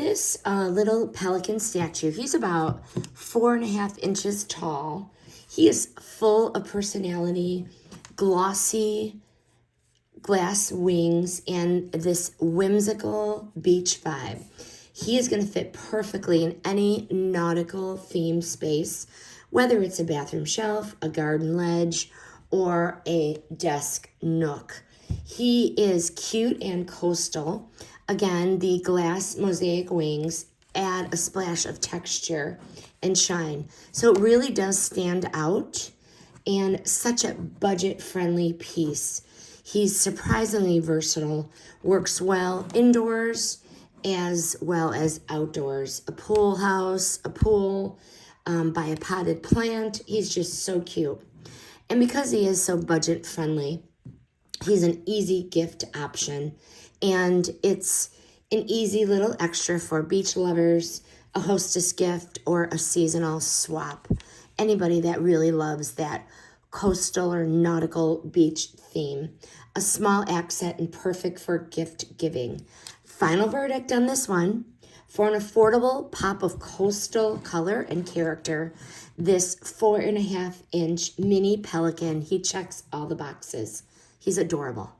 this little pelican statue, he's about 4.5 inches tall. He is full of personality, glossy glass wings, and this whimsical beach vibe. He is going to fit perfectly in any nautical themed space, whether it's a bathroom shelf, a garden ledge, or a desk nook. He is cute and coastal. Again, the glass mosaic wings add a splash of texture and shine. So it really does stand out, and such a budget-friendly piece. He's surprisingly versatile, works well indoors as well as outdoors. A pool house, a pool, by a potted plant. He's just so cute. And because he is so budget-friendly, he's an easy gift option. And it's an easy little extra for beach lovers, a hostess gift, or a seasonal swap. Anybody that really loves that coastal or nautical beach theme. A small accent and perfect for gift giving. Final verdict on this one. For an affordable pop of coastal color and character, this 4.5 inch mini pelican, he checks all the boxes. He's adorable.